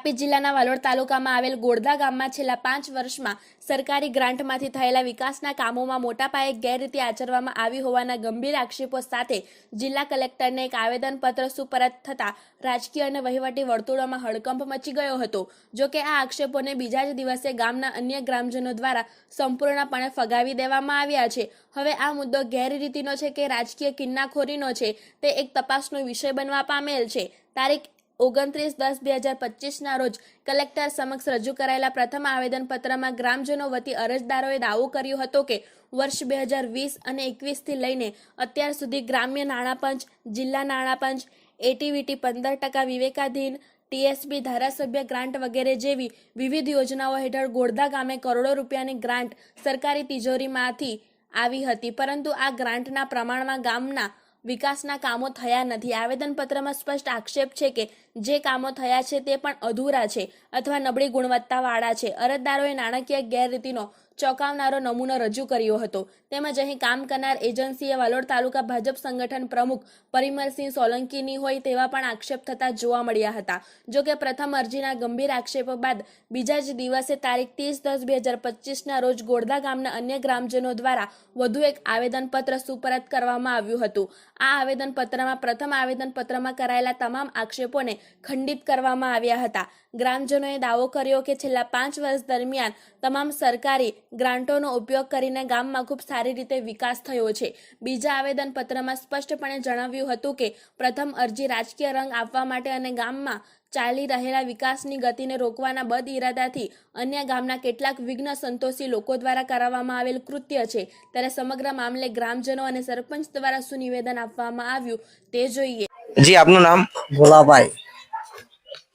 તાપી જિલ્લાના વાલોડ તાલુકામાં આવેલ ગોળદા ગામમાં છેલ્લા 5 વર્ષમાં સરકારી ગ્રાન્ટમાંથી થયેલા વિકાસના કામોમાં મોટા પાયે ગેરરીતિ આચરવામાં આવી હોવાના ગંભીર આક્ષેપો સાથે જિલ્લા કલેક્ટરને એક આવેદનપત્ર સુપરત થતાં રાજકીય અને વહીવટી વર્તુળોમાં હડકંપ મચી ગયો હતો. જો કે આ આક્ષેપોને બીજા જ દિવસે ગામના અન્ય ગ્રામજનો દ્વારા સંપૂર્ણપણે ફગાવી દેવામાં આવ્યા છે. હવે આ મુદ્દો ગેરરીતિનો છે કે રાજકીય કિન્નાખોરીનો છે તે એક તપાસનો વિષય બનવા પામેલ છે. તારીખ 29/10/2025 રોજ કલેક્ટર સમક્ષ રજૂ કરાયેલા પ્રથમ આવેદનપત્રમાં ગ્રામજનો વતી અરજદારોએ દાવો કર્યો હતો કે વર્ષ 2020 અને 21 થી લઈને અત્યાર સુધી ગ્રામ્ય નાણાં પંચ, જિલ્લા નાણાં પંચ, એટીવીટી 15% વિવેકાધીન, ટીએસપી, ધારાસભ્ય ગ્રાન્ટ વગેરે જેવી વિવિધ યોજનાઓ હેઠળ ગોળદા ગામે કરોડો રૂપિયાની ગ્રાન્ટ સરકારી તિજોરીમાંથી આવી હતી, પરંતુ આ ગ્રાન્ટના પ્રમાણમાં ગામના વિકાસના કામો થયા નથી. આવેદનપત્રમાં સ્પષ્ટ આક્ષેપ છે કે જે કામો થયા છે તે પણ અધૂરા છે અથવા નબળી ગુણવત્તાવાળા છે. અરજદારોએ નાણાકીય ગેરરીતિનો ચોંકાવનારો નમૂનો રજૂ કર્યો હતો. તેમજ અહીં કામ કરનાર એજન્સીએ વાલોડ તાલુકા ભાજપ સંગઠન પ્રમુખ પરિમલસિંહ સોલંકીની હોય તેવા પણ આક્ષેપ થતા જોવા મળ્યા હતા. જો કે પ્રથમ અરજીના ગંભીર આક્ષેપો બાદ બીજા જ દિવસે તારીખ 30/10/2025 રોજ ગોળદા ગામના અન્ય ગ્રામજનો દ્વારા વધુ એક આવેદનપત્ર સુપરત કરવામાં આવ્યું હતું. આ આવેદનપત્રમાં પ્રથમ આવેદનપત્રમાં કરાયેલા તમામ આક્ષેપોને ખંડિત કરવામાં આવ્યા હતા. ગ્રામજનોએ દાવો કર્યો કે છેલ્લા 5 વર્ષ દરમિયાન તમામ સરકારી ગ્રાન્ટોનો ઉપયોગ કરીને ગામમાં ખૂબ સારી રીતે વિકાસ થયો છે. બીજા આવેદનપત્રમાં સ્પષ્ટપણે જણાવ્યું હતું કે પ્રથમ અરજી રાજકીય રંગ આપવા માટે અને ગામમાં ચાલી રહેલા વિકાસની ગતિને રોકવાના બદ ઇરાદાથી અન્ય ગામના કેટલાક વિઘ્ન સંતોષી લોકો દ્વારા કરાવવામાં આવેલ કૃત્ય છે. ત્યારે સમગ્ર મામલે ગ્રામજનો અને સરપંચ દ્વારા શું નિવેદન આપવામાં આવ્યું તે જોઈએ. જી, આપનું નામ? ભોલાભાઈ.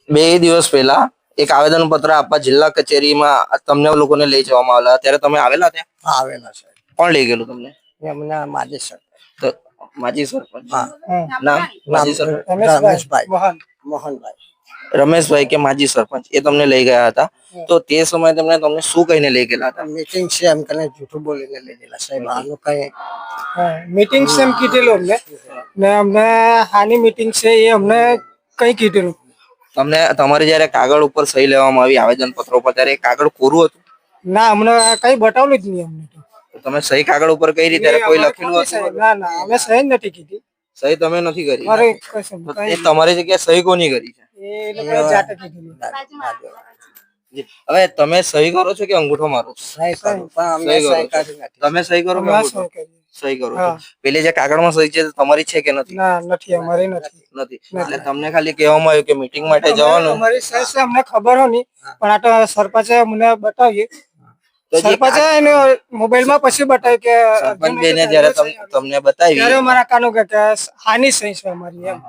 2 દિવસ પહેલા એક આવેદન પત્ર આપવા જિલ્લા કચેરીમાં તમને લોકોને લઈ જવામાં આવેલા, ત્યારે તમે આવેલા ત્યાં? આવેલા છે. કોણ લઈ ગયેલું તમને? એમના માજી સર. તો માજી સરપંચ. નામ રમેશભાઈ. મોહનભાઈ. રમેશભાઈ કે માજી સરપંચ એ તમને લઈ ગયા હતા. તો તે સમયે તમને શું કહીને લઈ ગયેલા હતા? મીટિંગ છે એમ કરીને જૂઠું બોલીને લઈ ગયેલા સાહેબ. આનું કઈ મીટિંગ છે એમ કીધેલું અમને ને અમને હાની મીટિંગ છે એ અમને કઈ કીધેલું. તમને તમારે જયારે કાગળ ઉપર સહી લેવામાં આવી આવેદન પત્ર ઉપર ત્યારે કાગળ કોરું હતું? ના, અમને કઈ બતાવલું જ નહીં. અમને તો તમે સહી કાગળ ઉપર કઈ રીતે કોઈ લખેલું હતું? ના, અમે સહી નથી કીધી. સહી તમે નથી કરી? મારે એ તમારી જગ્યાએ સહી કોની કરી છે? એ લોકો જાતે કીધેલું. હવે તમે સહી કરો છો કે અંગૂઠો મારો? સહી કરું પણ અમને સહી કરી નથી. તમે સહી કરો કે અંગૂઠો? સહી કરો છો. પેલી જે કાગળમાં સહી છે તમારી છે કે નથી? ના, નથી, અમારી નથી. એટલે તમને ખાલી કહેવામાં આવ્યું કે મીટિંગ માટે જવાનું. અમારી સહી છે અમને ખબર નહીં, પણ આ તો સરપંચે અમને બતાવી. સરપંચે એને મોબાઈલમાં પછી બતાવ્યું કે સરપંચ બેને જયારે તમને બતાવી ત્યારે અમારા કાનો કે હાની સહી છે અમારી એમ.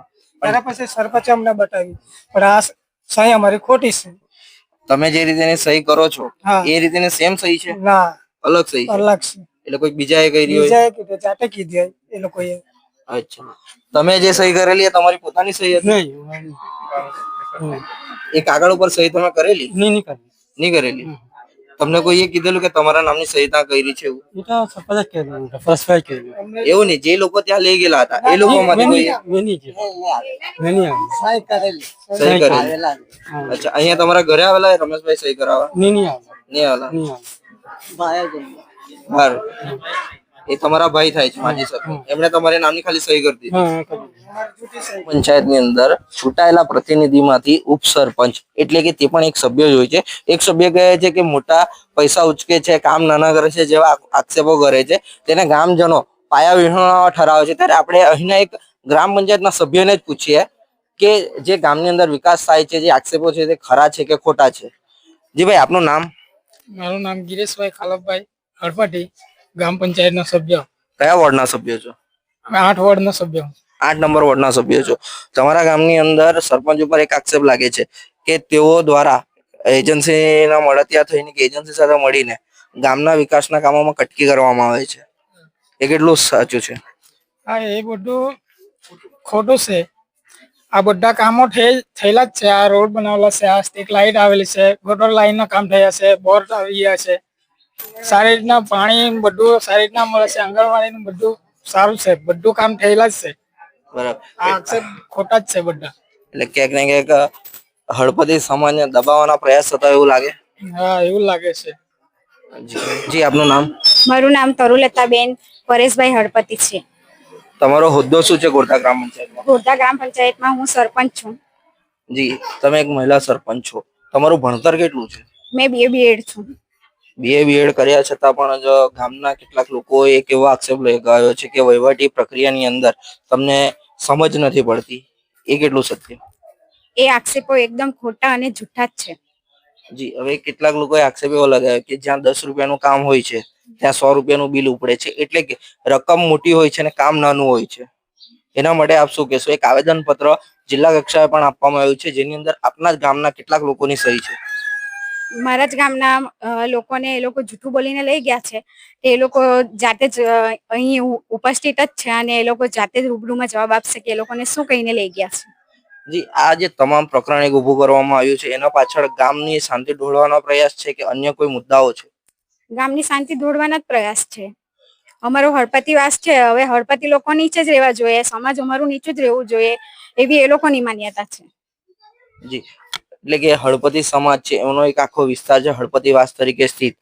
ત્યારે પછી સરપંચે અમને બતાવી પણ આ સહી અમારી ખોટી છે. તમે જે રીતે સહી કરો છો એ રીતે સેમ સહી છે? ના, અલગ સહી છે. અલગ છે. એટલે કોઈ બીજાએ કરી હોય? બીજાએ કીધું, જાતે કીધી એ લોકોએ. અચ્છા, તમે જે સહી કરેલી એ તમારી પોતાની સહી હતી? એ કાગળ ઉપર સહી તમે કરેલી? નહીં કરેલી. તમને કોઈએ કીધેલું કે તમારા નામની સહી ત્યાં કરી છે એવું? એવું નહીં, જે લોકો ત્યાં લઈ ગયેલા હતા એ લોકો માંથી સહી કરેલી. સહી કરેલી. અચ્છા, અહીંયા તમારા ઘરે આવેલા રમેશભાઈ સહી કરાવવા? નહીં આવેલા. બહાર. એ તમારા ભાઈ થાય છે માજી સરપંચ, એમણે તમારી નામની ખાલી સહી કરી દીધી. પંચાયતની અંદર ચૂંટાયેલા પ્રતિનિધિમાંથી ઉપસરપંચ એટલે કે તે પણ એક સભ્ય જ હોય છે. એક સભ્ય કહે છે કે મોટા પૈસા ઉચકે છે, કામ નાના કરે છે જેવા આક્ષેપો કરે છે, તેને ગામજનો પાયા વિહોણા ઠરાવે છે. ત્યારે આપણે અહીંના એક ગ્રામ પંચાયતના સભ્યોને જ પૂછીએ કે જે ગામની અંદર વિકાસ થાય છે, જે આક્ષેપો છે તે ખરા છે કે ખોટા છે. જી ભાઈ, આપનું નામ? મારું નામ ગિરીશભાઈ ખાલપભાઈ હળપટી, ગ્રામ પંચાયતના સભ્ય. કયા વોર્ડના સભ્ય છો? અમે 8 વોર્ડના સભ્ય. 8 નંબર વોર્ડના સભ્ય છો. તમારા ગામની અંદર સરપંચ ઉપર એક આક્ષેપ લાગે છે કે તેઓ દ્વારા એજન્સીના મળતિયા થઈને કે એજન્સી સાથે મળીને ગામના વિકાસના કામોમાં કટકી કરવામાં આવે છે. એ કેટલું સાચું છે? હા, એ બધું ખોટું છે. આ બધા કામો થયેલા જ છે. આ રોડ બનાવેલા છે, આ સ્ટ્રીટ લાઇટ આવેલી છે, ગટર લાઈનના કામ થયા છે, બોર આવી ગયા છે, સારી રીતના પાણી બધું સારી રીતના મળે છે, આંગણવાડીનું બધું સારું છે, બધું કામ થયેલા જ છે. બરાબર. આ આક્ષેપ ખોટા જ છે બધા. એટલે ક્યાંક ને ક્યાંક હળપતિ સમાજને દબાવવાના પ્રયાસ થતા એવું લાગે? હા એવું લાગે છે. જી આપનું નામ? મારું નામ તરુલતાબેન પરેશભાઈ હળપતિ છે. તમારો હોદ્દો શું છે ગોરધા ગ્રામ પંચાયતમાં? ગોરધા ગ્રામ પંચાયતમાં હું સરપંચ છું. જી, તમે એક મહિલા સરપંચ છો. તમારું ભણતર કેટલું છે? મેં BA BEd છું. BA કર્યા છતાં પણ જો ગામના કેટલાક લોકોએ એક એવો આક્ષેપ લગાવ્યો છે કે વહીવટી પ્રક્રિયાની અંદર તમને સમજ નથી પડતી, એ કેટલું સત્ય? એ આક્ષેપો એકદમ ખોટા અને જૂઠા જ છે. જી, હવે કેટલાક લોકોએ આક્ષેપ એવો લગાવ્યો કે જ્યાં 10 રૂપિયાનું કામ હોય છે ત્યાં 100 રૂપિયાનું બિલ ઉપડે છે, એટલે કે રકમ મોટી હોય છે અને કામ નાનું હોય છે. એના માટે આપ શું કહેશો? એક આવેદન પત્ર જિલ્લા કક્ષાએ પણ આપવામાં આવ્યું છે જેની અંદર આપના જ ગામના કેટલાક લોકોની સહી છે. મારા જ ગામના લોકોને એ લોકો જૂઠું બોલીને લઈ ગયા છે. એ લોકો જાતે જ અહીં ઉપસ્થિત જ છે અને એ લોકો જાતે જ રૂબરૂમાં જવાબ આપશે કે એ લોકોને શું કહીને લઈ ગયા છે. જી, આ જે તમામ પ્રકરણ એક ઉભું કરવામાં આવ્યું છે એના પાછળ ગામની શાંતિ ઢોળવાનો પ્રયાસ છે કે અન્ય કોઈ મુદ્દાઓ છે? ગામની શાંતિ દોડવાના જ પ્રયાસ છે. અમારો હળપતિવાસ છે, હવે હળપતિ લોકો નીચે જ રહેવા જોઈએ, સમાજ અમારું નીચું જ રહેવું જોઈએ, એવી એ લોકોની માન્યતા છે. જી, એટલે કે હળપતિ સમાજ છે એનો એક આખો વિસ્તાર છે હળપતિવાસ તરીકે સ્થિત,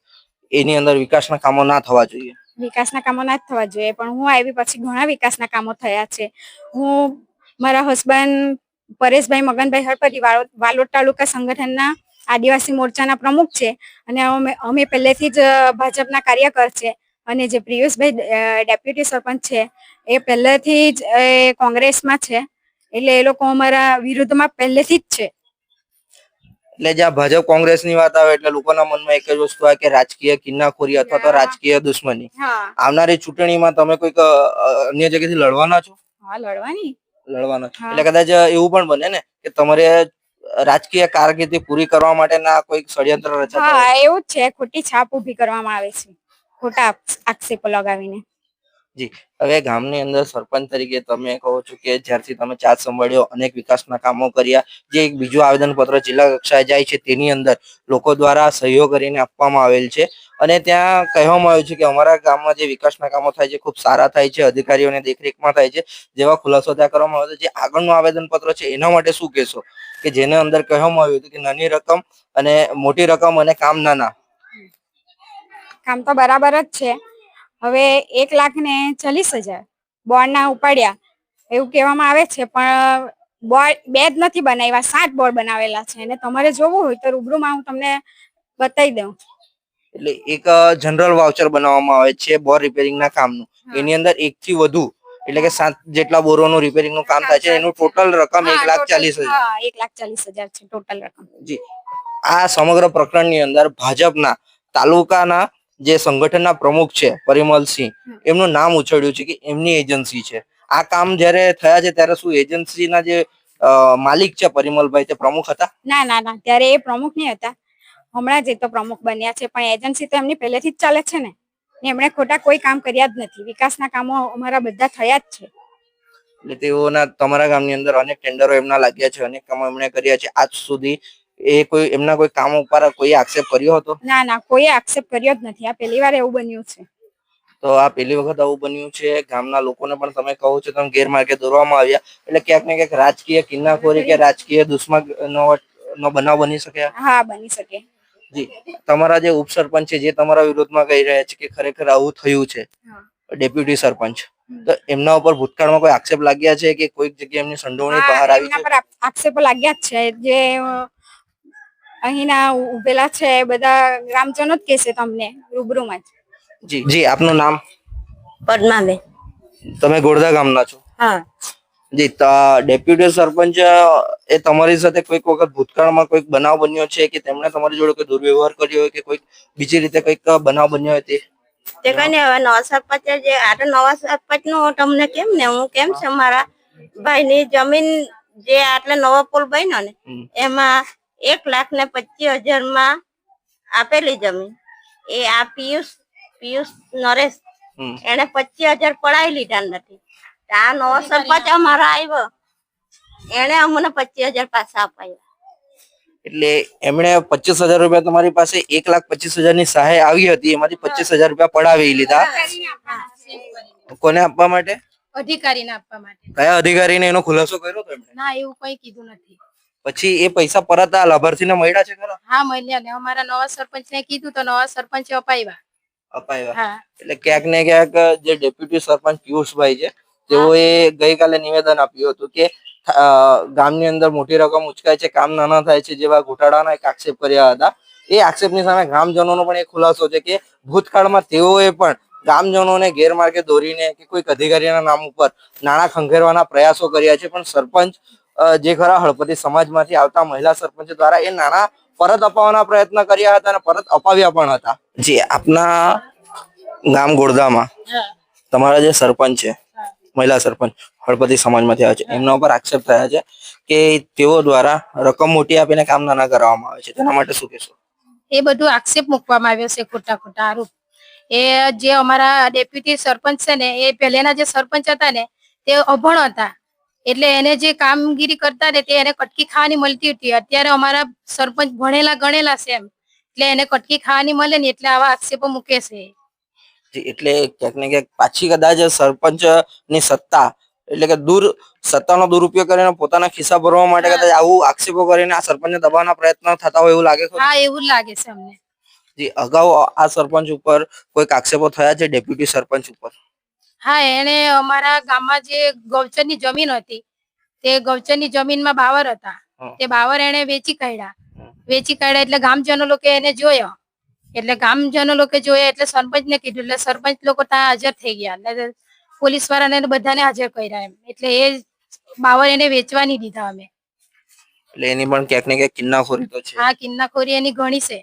એની અંદર વિકાસના કામો ના થવા જોઈએ. વિકાસના કામો ના જ થવા જોઈએ, પણ હું આવી પછી ઘણા વિકાસના કામો થયા છે. હું મારા હસબન્ડ પરેશભાઈ મગનભાઈ હળપતિ વાલોડ તાલુકા સંગઠનના આદિવાસી મોરચાના પ્રમુખ છે અને અમે પહેલેથી જ ભાજપના કાર્યકર છે. અને જે પિયુષભાઈ ડેપ્યુટી સરપંચ છે એ પહેલેથી જ કોંગ્રેસમાં છે, એટલે એ લોકો અમારા વિરુદ્ધમાં પહેલેથી જ છે. એટલે જ્યાં ભાજપ કોંગ્રેસની વાત આવે એટલે લોકોના મનમાં એક જ વસ્તુ આવે કે રાજકીય કિન્નાખોરી અથવા તો રાજકીય દુશ્મની. આવનારી ચૂંટણીમાં તમે કોઈક અન્ય જગ્યાથી લડવાના છો? હા, લડવાના. એટલે કદાચ એવું પણ બને ને કે તમારે રાજકીય કારકિર્દી પૂરી કરવા માટેના કોઈક ષડયંત્ર રચાતા હોય? હા, એવું જ છે. ખોટી છાપ ઉભી કરવામાં આવે છે, ખોટા આક્ષેપો લગાવીને. જી, હવે ગામની અંદર સરપંચ તરીકે તમે કહો છો કે જ્યારથી તમે ચાર્જ સંભાળ્યો અનેક વિકાસના કામો કર્યા, જે એક બીજું આવેદન પત્ર જિલ્લા કક્ષાએ જાય છે તેની અંદર લોકો દ્વારા સહયોગ કરીને આપવામાં આવેલ છે અને ત્યાં કહેવામાં આવ્યું છે કે અમારા ગામમાં જે વિકાસના કામો થાય છે ખૂબ સારા થાય છે, અધિકારીઓની દેખરેખમાં થાય છે, જેવા ખુલાસો ત્યાં કરવામાં આવ્યો છે. જે આગળનું આવેદન પત્ર છે એના માટે શું કહેશો કે જેને અંદર કહેવામાં આવ્યું હતું કે નાની રકમ અને મોટી રકમ અને કામ નાના? કામ તો બરાબર જ છે. હવે 1,40,000 બોર્ડના ઉપાડ્યા એવું કહેવામાં આવે છે, પણ બોર્ડ 2 જ નથી બનાવ્યા, 7 બોર્ડ બનાવેલા છે અને તમારે જોવું હોય તો રૂબરૂમાં હું તમને બતાવી દઉં. એટલે એક જનરલ વાઉચર બનાવવામાં આવે છે બોર રિપેરિંગના કામનું, એની અંદર 1 થી વધુ એટલે કે 7 જેટલા બોરોનું રિપેરિંગનું કામ થાય છે. એનું ટોટલ રકમ 1,40,000. હા, 1,40,000 છે ટોટલ રકમ. જી, આ સમગ્ર પ્રકરણની અંદર ભાજપના તાલુકાના જે સંગઠનના પ્રમુખ છે પરિમલસિંહ, એમનું નામ ઉછળ્યું છે કે એમની એજન્સી છે. આ કામ જ્યારે થયા છે ત્યારે શું એજન્સીના જે માલિક છે પરિમલભાઈ તે પ્રમુખ હતા? ના, ત્યારે એ પ્રમુખ નહીં હતા, હમણાં જ એ તો પ્રમુખ બન્યા છે, પણ એજન્સી તો એમની પહેલેથી જ ચાલે છે ને. એમણે ખોટા કોઈ કામ કર્યા જ નથી. વિકાસના કામો અમારા બધા થયા જ છે. એટલે તેઓના તમારા ગામની અંદર અનેક ટેન્ડરો એમના લાગ્યા છે, અનેક કામો એમણે કર્યા છે. આજ સુધી એમના કોઈ કામ ઉપર કોઈ આક્ષેપ કર્યો હતો? ના, કોઈ આક્ષેપ કર્યો જ નથી. આ પહેલી વાર એવું બન્યું છે. તો આ પહેલી વખત આવું બન્યું છે. ગામના લોકોને પણ તમે કહો છો તમે ગેરમાર્ગે દોરવામાં આવ્યા, એટલે ક્યાંક ને ક્યાંક રાજકીય કિન્નાખોરી કે રાજકીય દુશ્મનનો બનાવ બની શકે? હા, બની શકે. જી, તમારા જે ઉપસરપંચ છે જે તમારા વિરોધમાં કહી રહ્યા છે કે ખરેખર આવું થયું છે, ડેપ્યુટી સરપંચ, તો એમના ઉપર ભૂતકાળમાં કોઈ આક્ષેપ લાગ્યા છે કે કોઈક જગ્યાએ એમની સંડોવણી બહાર આવી છે? એમના પર આક્ષેપો લાગ્યા જ છે. જે અહીંના ઉભેલા છે બધા ગ્રામજનો જ કહેશે તમને રૂબરૂમાં જ. જી, આપનું નામ? પદ્માબેન. તમે ગોરધા ગામના છો? હા. જી, ડેપ્યુટી સરપંચ એ તમારી સાથે કોઈક વખત ભૂતકાળમાં કોઈક બનાવ બન્યો છે કે તેમણે તમારી જોડે કોઈ દુર્વ્યવહાર કર્યો હોય કે કોઈક બીજી રીતે કોઈક બનાવ બન્યો હોય તે કઈ નઈ, હવે નવા સરપંચ જે આ નવા સરપંચ નું તમને કેમ ને હું કેમ છે, મારા ભાઈ ની જમીન જે આટલે નવો પુલ બન્યો ને એમાં 1,25,000 માં આપેલી જમીન એ આ પિયુષ નરેશ એને 25,000 પડાવી લીધા નથી. આ નવો સરપંચ અમારા આવ્યો એને અમને 25,000 પાછા અપાયા. એટલે એમણે 25,000 રૂપિયા તમારી પાસે 1,25,000 ની સહાય આવી હતી, એમાંથી 25,000 રૂપિયા પડાવી લીધા. કોને આપવા માટે? અધિકારીને આપવા માટે. કયા અધિકારીને એનો ખુલાસો કર્યો હતો એમણે? ના, એવું કઈ કીધું નથી. પછી એ પૈસા પરત આ લાભાર્થીને મળ્યા છે ખરા? હા મળ્યા ને અમારા નવા સરપંચ ને કીધું તો નવા સરપંચે અપાવ્યા. અપાવ્યા. હા એટલે ક્યાંક ને ક્યાંક જે ડેપ્યુટી સરપંચ પિયુષભાઈ છે તેઓએ ગઈકાલે નિવેદન આપ્યું હતું કે ગામની અંદર મોટી રકમ ઉચકાય છે, કામ નાના થાય છે જેવા ઘોટાળાના એક આક્ષેપ કર્યા હતા. એ આક્ષેપની સામે ગ્રામજનોનો પણ એક ખુલાસો છે કે ભૂતકાળમાં તેઓએ પણ ગામજનોને ગેરમાર્ગે દોરીને કે કોઈક અધિકારીના નામ ઉપર નાણાં ખંખેરવાના પ્રયાસો કર્યા છે, પણ સરપંચ જે ખરા હળપતિ સમાજમાંથી આવતા મહિલા સરપંચ દ્વારા એ નાણાં પરત અપાવવાના પ્રયત્ન કર્યા હતા અને પરત અપાવ્યા પણ હતા. જે આપના ગામ ગોળદામાં તમારા જે સરપંચ છે, મહિલા સરપંચ હળપતિ સમાજમાંથી આવે છે, એમના ઉપર આક્ષેપ થયા છે કે તેઓ દ્વારા રકમ મોટી આપીને કામ નાના કરવામાં આવે છે, તેના માટે શું કહેશો? એ બધું આક્ષેપ મૂકવામાં આવ્યો છે, ખોટા ખોટા આરોપ. એ જે અમારા ડેપ્યુટી સરપંચ છે ને એ પહેલાના જે સરપંચ હતા ને તે અભણ હતા, એટલે એને જે કામગીરી કરતા ને તે એને કટકી ખાવાની મળતી હતી. અત્યારે અમારા સરપંચ ભણેલા ગણેલા છે એમ, એટલે એને કટકી ખાવાની મળે ને એટલે આવા આક્ષેપો મૂકે છે. એટલે ક્યાંક ને ક્યાંક પાછી કદાચ સરપંચ ની સત્તા એટલે કે સત્તાનો દુરુપયોગ કરીને પોતાના ખિસ્સા ભરવા માટે કદાચ આવું આક્ષેપો કરીને આ સરપંચને દબાવવાના પ્રયત્ન થતા હોય એવું લાગે છે. હા એવું લાગે છે અમને. જી, અગાઉ આ સરપંચ ઉપર કોઈક આક્ષેપો થયા છે ડેપ્યુટી સરપંચ ઉપર? હા, એને અમારા ગામમાં જે ગૌચરની જમીન હતી તે ગૌચરની જમીનમાં બાવર હતા, તે બાવર એને વેચી કાઢ્યા એટલે ગામજનો લોકો એને જોયો, એટલે ગામજનો લોકો જોયા એટલે સરપંચ ને કીધું, એટલે સરપંચ લોકો ત્યાં હાજર થઈ ગયા, એટલે પોલીસ વાળાને બધાને હાજર કર્યા એમ, એટલે એ બાવર એને વેચવા નહીં દીધા અમે. એટલે એની પણ ક્યાંક ને ક્યાંક કિન્નાખોરી તો છે. હા, કિન્નાખોરી એની ઘણી છે.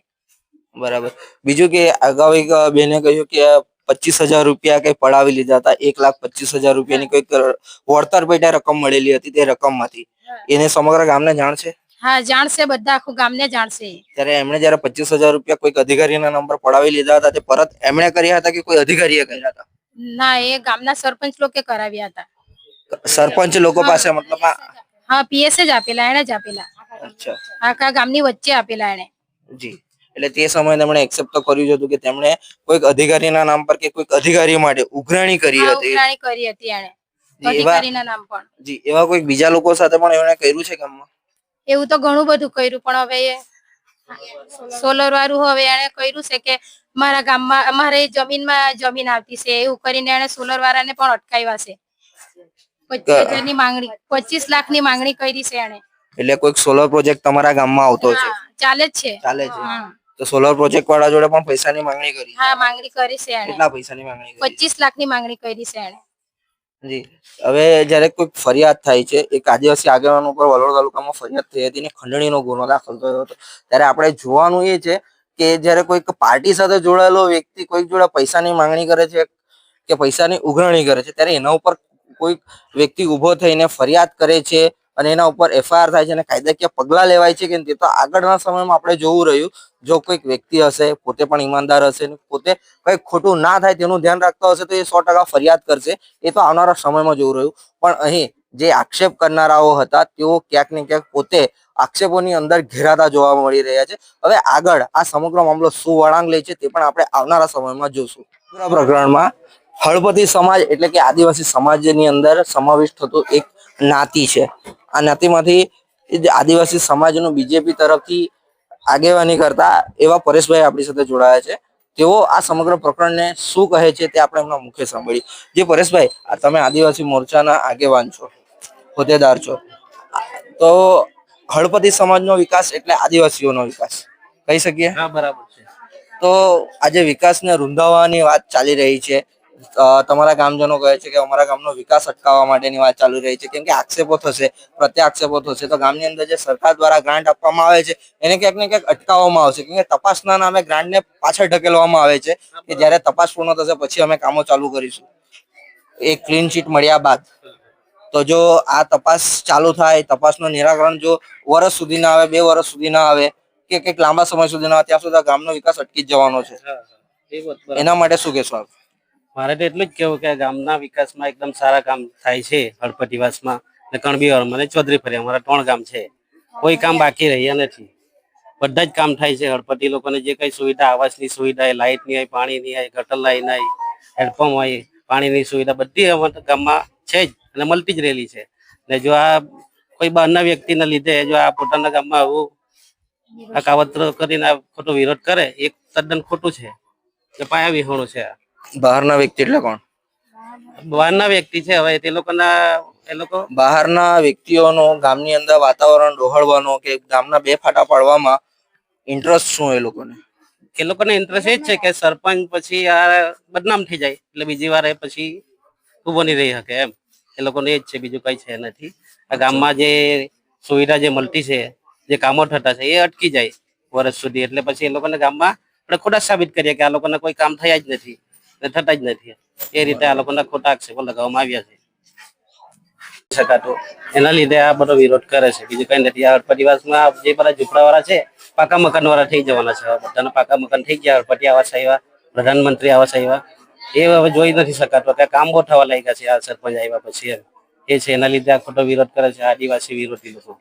બરાબર. બીજું કે અગાઉ એક બેને કહ્યું કે 25,000 રૂપિયા કઈ પડાવી લીધા હતા, 1,25,000 રૂપિયાની કઈક વળતર પેટે રકમ મળેલી હતી, તે રકમમાંથી એને સમગ્ર ગામને જાણ છે? હા જાણશે, બધા આખું ગામને જાણશે. ત્યારે એમણે જયારે 25,000 રૂપિયા કોઈક અધિકારીના નંબર પડાવી લીધા હતા તે પરત એમણે કર્યા હતા કે કોઈ અધિકારીએ કર્યા હતા? ના, એ ગામના સરપંચ લોકો કરાવ્યા હતા. સરપંચ લોકો પાસે મતલબ? હા, પીએસ જ આપેલા, એને જ આપેલા. અચ્છા. આખા ગામની વચ્ચે આપેલા એને. જી, એટલે તે સમયે તેમણે એક્સેપ્ટ તો કર્યું જ હતું કે તેમણે કોઈક અધિકારીના નામ પર કે કોઈક અધિકારી માટે ઉઘરાણી કરી હતી. ઉઘરાણી કરી હતી એને, અધિકારીના નામ પર. જી, એવા કોઈક બીજા લોકો સાથે પણ એમણે કર્યું છે ગામમાં? એવું તો ઘણું બધું કર્યું, પણ હવે સોલર વાળું હવે એને કર્યું છે કે મારા ગામમાં અમારે જમીનમાં જમીન આવતી છે એવું કરીને એને સોલર વાળાને પણ અટકાવ્યા છે. 25,000 ની માંગણી, 25 લાખની માંગણી કરી છે એને. એટલે કોઈક સોલર પ્રોજેક્ટ તમારા ગામમાં આવતો છે? ચાલે જ છે. ચાલે છે. તો સોલર પ્રોજેક્ટ વાળા જોડે પણ પૈસાની માંગણી કરી? હા, માંગણી કરી છે એને. કેટલા પૈસાની માંગણી કરી? 25 લાખની માંગણી કરી છે એને. જી, હવે જયારે કોઈક ફરિયાદ થાય છે, એક આદિવાસી આગેવાન ઉપર વલોડ તાલુકામાં ફરિયાદ થઈ હતી ને ખંડણીનો ગુનો દાખલ થયો હતો, ત્યારે આપણે જોવાનું એ છે કે જયારે કોઈક પાર્ટી સાથે જોડાયેલો વ્યક્તિ કોઈક જોડે પૈસાની માંગણી કરે છે કે પૈસાની ઉઘરાણી કરે છે, ત્યારે એના ઉપર કોઈક વ્યક્તિ ઉભો થઈને ફરિયાદ કરે છે અને એના ઉપર એફઆઈઆર થાય છે અને કાયદાકીય પગલા લેવાય છે કે તે તો આગળના સમયમાં આપણે જોવું રહ્યું. જો કોઈક વ્યક્તિ હશે, પોતે પણ ઈમાનદાર હશે, પોતે કઈક ખોટું ના થાય તેનું ધ્યાન રાખતો હશે તો એ 100% ફરિયાદ કરશે. એ તો આવનારા સમયમાં જોવું રહ્યું. પણ અહીં જે આક્ષેપ કરનારાઓ હતા તેઓ ક્યાંક ને ક્યાંક પોતે આક્ષેપોની અંદર ઘેરાતા જોવા મળી રહ્યા છે. હવે આગળ આ સમગ્ર મામલો શું વળાંક લે છે તે પણ આપણે આવનારા સમયમાં જોશું. પૂરા પ્રકરણમાં હળપતિ સમાજ એટલે કે આદિવાસી સમાજની અંદર સમાવિષ્ટ થતું એક જ્ઞાતિ છે. આ જ્ઞાતિમાંથી આદિવાસી સમાજનું બીજેપી તરફથી આગેવાની કરતા એવા પરેશભાઈ આપણી સાથે જોડાયા છે. તેઓ આ સમગ્ર પ્રકરણને શું કહે છે તે આપણે એમના મુખે સાંભળીએ. જે પરેશભાઈ, તમે આદિવાસી મોરચાના આગેવાન છો, હોદ્દેદાર છો, તો હળપતિ સમાજનો વિકાસ એટલે આદિવાસીઓનો વિકાસ કહી શકીએ? હા, બરાબર છે. તો આજે વિકાસને રૂંધાવવાની વાત ચાલી રહી છે. તમારા ગામજનો કહે છે કે અમારા ગામનો વિકાસ અટકાવવા માટેની વાત ચાલુ રહી છે, કેમ કે આક્ષેપો થશે, પ્રત્યાક્ષેપો થશે તો ગામની અંદર જે સરકાર દ્વારા ગ્રાન્ટ આપવામાં આવે છે એને ક્યાંક ને ક્યાંક અટકાવવામાં આવશે, કેમ કે તપાસના નામે ગ્રાન્ટને પાછળ ઢકેલવામાં આવે છે કે જ્યારે તપાસ પૂર્ણ થશે પછી અમે કામો ચાલુ કરીશું. એક ક્લીન ચીટ મળ્યા બાદ તો જો આ તપાસ ચાલુ થાય, તપાસનું નિરાકરણ જો વર્ષ સુધી ના આવે, 2 વર્ષ સુધી ના આવે કે કંઈક લાંબા સમય સુધી ના આવે, ત્યાં સુધી ગામનો વિકાસ અટકી જ જવાનો છે. એના માટે શું કહેશો આપ? મારે તો એટલું જ કેવું કે ગામના વિકાસમાં એકદમ સારા કામ થાય છે હળપતિવાસમાં ને કણબીવાળમાં ને ચૌધરી ફરી અમારા 3 ગામ છે. કોઈ કામ બાકી રહ્યા નથી, બધા જ કામ થાય છે. હળપતિ લોકોને જે કઈ સુવિધા, આવાસની સુવિધા, લાઇટની હોય, પાણીની હોય, ગટર લાઈન હોય, હેન્ડપંપ હોય, પાણીની સુવિધા બધી અમારા ગામમાં છે જ અને મળતી જ રહેલી છે. ને જો આ કોઈ બહારના વ્યક્તિના લીધે જો આ પોતાના ગામમાં આવું આ કાવતરો કરીને આ ખોટો વિરોધ કરે એ તદ્દન ખોટું છે, એ પાયા વિહોણું છે. બહારના વ્યક્તિ એટલે કોણ? બહારના વ્યક્તિ છે, હવે એ લોકો બહારના વ્યક્તિઓનો ગામની અંદર વાતાવરણ ડહોળવાનો કે ગામના બે ફાટા પાડવામાં ઇન્ટરેસ્ટ શું એ લોકોને ઇન્ટરેસ્ટ એ જ છે કે સરપંચ પછી આ બદનામ થઈ જાય એટલે બીજી વાર એ પછી ઉભો નહીં રહી શકે એમ. એ લોકોને એ જ છે, બીજું કઈ છે નથી. આ ગામમાં જે સુવિધા જે મળતી છે, જે કામો થતા છે એ અટકી જાય વર્ષ સુધી, એટલે પછી એ લોકોને ગામમાં આપણે ખોટા સાબિત કરીએ કે આ લોકોને કોઈ કામ થયા જ નથી ને થતા જ નથી. એ રીતે આ લોકોના ખોટા આક્ષેપો લગાવવામાં આવ્યા છે. શકાતું એના લીધે આ બધો વિરોધ કરે છે, બીજું કઈ નથી. આ હડપતિવાસમાં જે બધા ઝૂંપડાવાળા છે પાકા મકાન વાળા થઈ જવાના છે. બધાના પાકા મકાન થઈ ગયા, હડપતિ આવાસ આવ્યા, પ્રધાનમંત્રી આવાસ આવ્યા, એ હવે જોઈ નથી શકાતું કે કામ બહુ થવા લાગ્યા છે આ સરપંચ આવ્યા પછી. એ છે એના લીધે આ ખોટો વિરોધ કરે છે આદિવાસી વિરોધી લોકો.